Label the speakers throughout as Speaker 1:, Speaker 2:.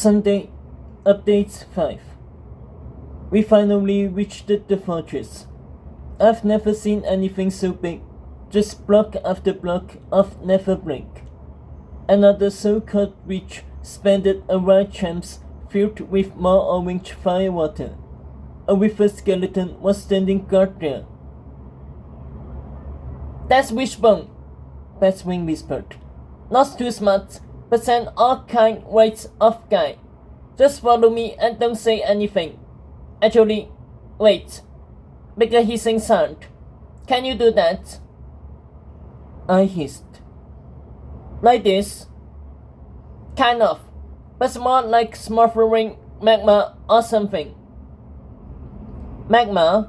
Speaker 1: Sunday, Update 5. We finally reached the fortress. I've never seen anything so big, just block after block of never blink. Another so-called reach spanned a wide champs filled with more orange firewater. A river skeleton was standing guard there. "That's Wishbone," Batwing whispered. "Not too smart, but send all kind ways of guy. Just follow me and don't say anything. Actually, wait. Make a hissing sound. Can you do that?" I hissed. "Like this?" "Kind of, but more like smothering magma or something." "Magma?"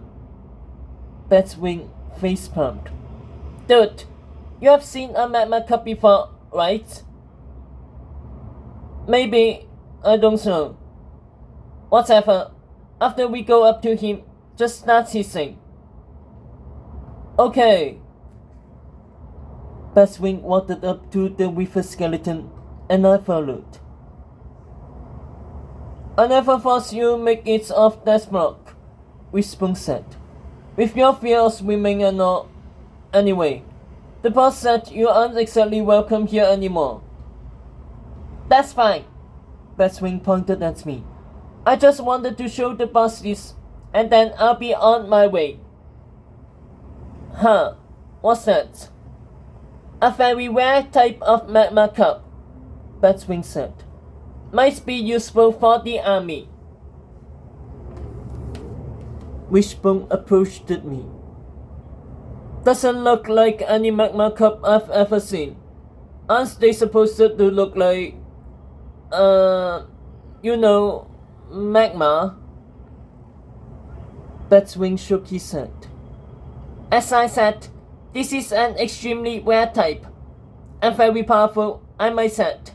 Speaker 1: Batwing face palmed. "Dude, you have seen a magma cup before, right?" "Maybe, I don't know." "Whatever. After we go up to him, just start hissing." "Okay." Batwing waddled up to the river skeleton, and I followed. "I never thought you'd make it off that block," Wishbone said. "With your fear of swimming and all. Anyway, the boss said you aren't exactly welcome here anymore." "That's fine," Batwing pointed at me. "I just wanted to show the boss this, and then I'll be on my way." "Huh, what's that?" "A very rare type of magma cup," Batwing said. "Might be useful for the army." Wishbone approached me. "Doesn't look like any magma cup I've ever seen. Aren't they supposed to look like, magma?" Batwing shook his head. "As I said, this is an extremely rare type, and very powerful, I might add."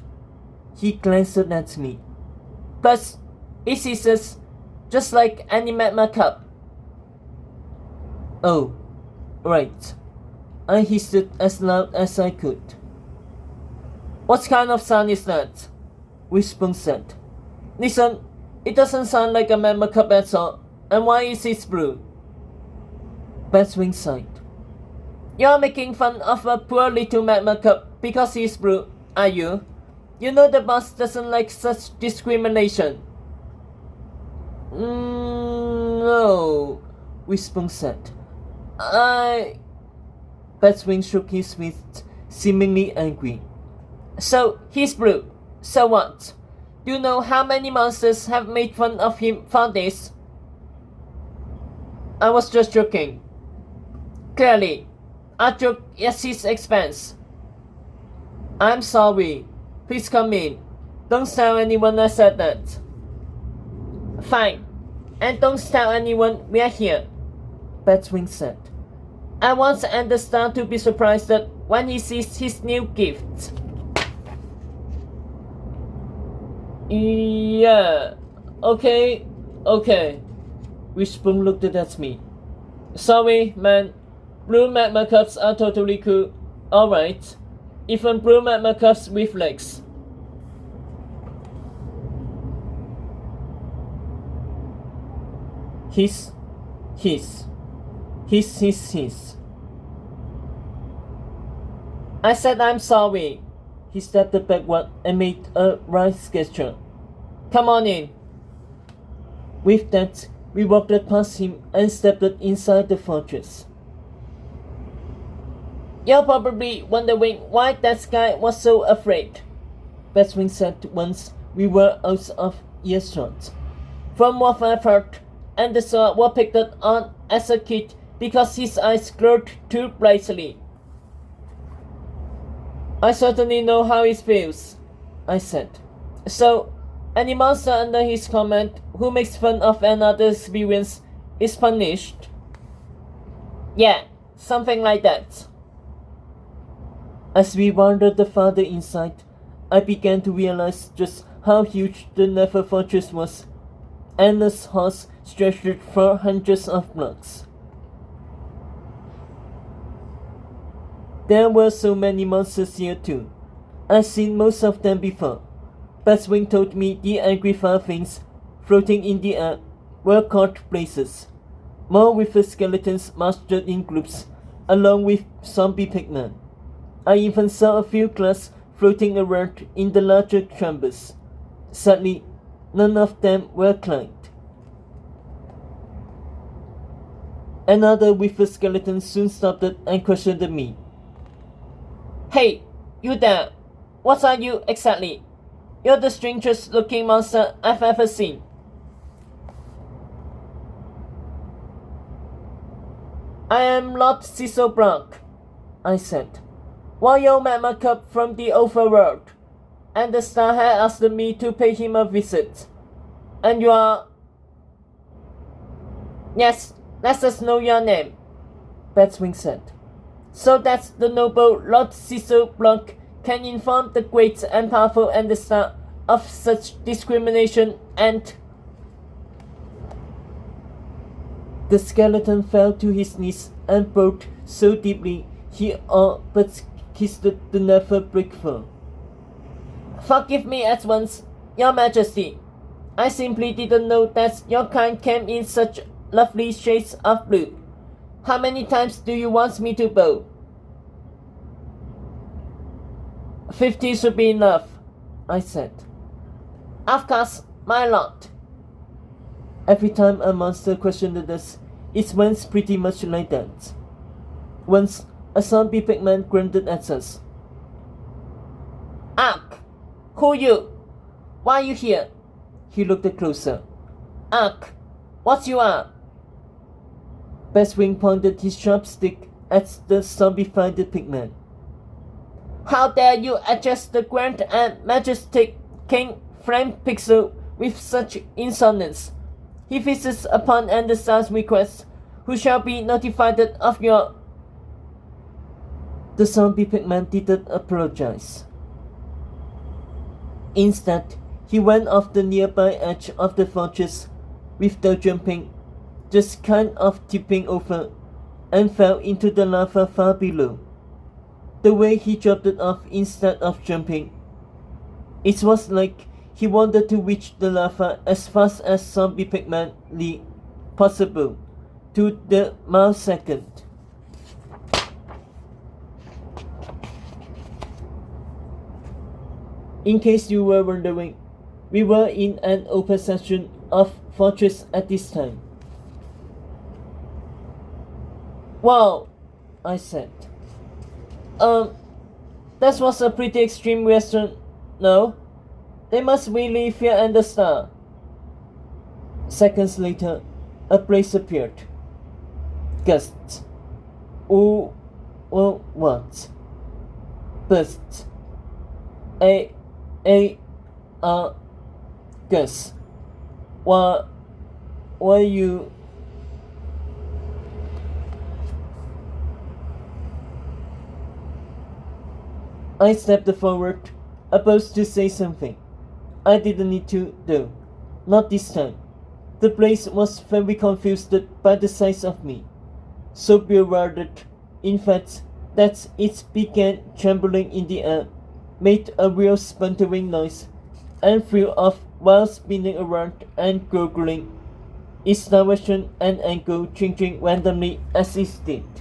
Speaker 1: He glanced at me. "Plus, it hisses just like any magma cup." "Oh, right." I hissed as loud as I could. "What kind of sound is that?" Wishbone said. "Listen, it doesn't sound like a magma cup at all. And why is it blue?" Batwing sighed. "You're making fun of a poor little magma cup because he's blue, are you? You know the boss doesn't like such discrimination." No," Wishbone said. Batwing shook his fist, seemingly angry. "So, he's blue. So what? Do you know how many monsters have made fun of him for this?" "I was just joking." "Clearly, I joke at his expense." "I'm sorry. Please come in. Don't tell anyone I said that." "Fine. And don't tell anyone we're here," Batwing said. "I want Anderstar to be surprised when he sees his new gift." "Yeah, okay. Wishbone looked at me. "Sorry, man. Blue magma cups are totally cool. Alright. Even blue magma cups with legs." Hiss. "I said I'm sorry." He stepped backward and made a right gesture. "Come on in." With that, we walked past him and stepped inside the fortress. "You're probably wondering why that guy was so afraid," Batwing said once we were out of earshot. "From what I've heard, Anderstar was picked on as a kid because his eyes glowed too brightly." "I certainly know how it feels," I said. "So, any monster under his command who makes fun of another's experience is punished?" "Yeah, something like that." As we wandered farther inside, I began to realize just how huge the Nether Fortress was. Endless halls stretched for hundreds of blocks. There were so many monsters here too. I've seen most of them before, Batwing told me the angry fireflies floating in the air were called blazes. More with the skeletons marched in groups, along with zombie pigmen. I even saw a few clouds floating around in the larger chambers. Sadly, none of them were climbed. Another with a skeleton soon stopped and questioned me. Hey, you there! What are you exactly? You're the strangest looking monster I've ever seen. I am Lord Cecil Blanc, I said. Royal Magma Cub from the overworld, and the star had asked me to pay him a visit. And you are... Yes, let us know your name, Batwing said. So that the noble Lord Cecil Blanc can inform the great and powerful and the star of such discrimination and... The skeleton fell to his knees and bowed so deeply he all but kissed the never breakthrough. Forgive me at once, Your Majesty. I simply didn't know that your kind came in such lovely shades of blue. How many times do you want me to bow? 50 should be enough, I said. Of course, my lord. Every time a monster questioned us, it went pretty much like that. Once, a zombie pigman grunted at us. Ark! Who you? Why you here? He looked closer. Ark! What you are? Batwing pointed his sharp stick at the zombified pigman. How dare you address the grand and majestic King Flame Pixel with such insolence? He visits upon Anderson's request, who shall be notified of your... The zombie pigman didn't apologize. Instead, he went off the nearby edge of the fortress without jumping, just kind of tipping over, and fell into the lava far below. The way he dropped it off instead of jumping, it was like he wanted to reach the lava as fast as zombie pigmanly possible, to the millisecond. In case you were wondering, we were in an open section of fortress at this time. Wow, I said. That was a pretty extreme reaction, no? They must really fear Anderstar. Seconds later, a blaze appeared. Gusts. Oh, well, what? Burst. Gus. Why you... I stepped forward, about to say something. I didn't need to, though. Not this time. The blaze was very confused by the size of me. So bewildered, in fact, that it began trembling in the air, made a real sputtering noise, and flew off while spinning around and gurgling, its direction and angle changing randomly as it did.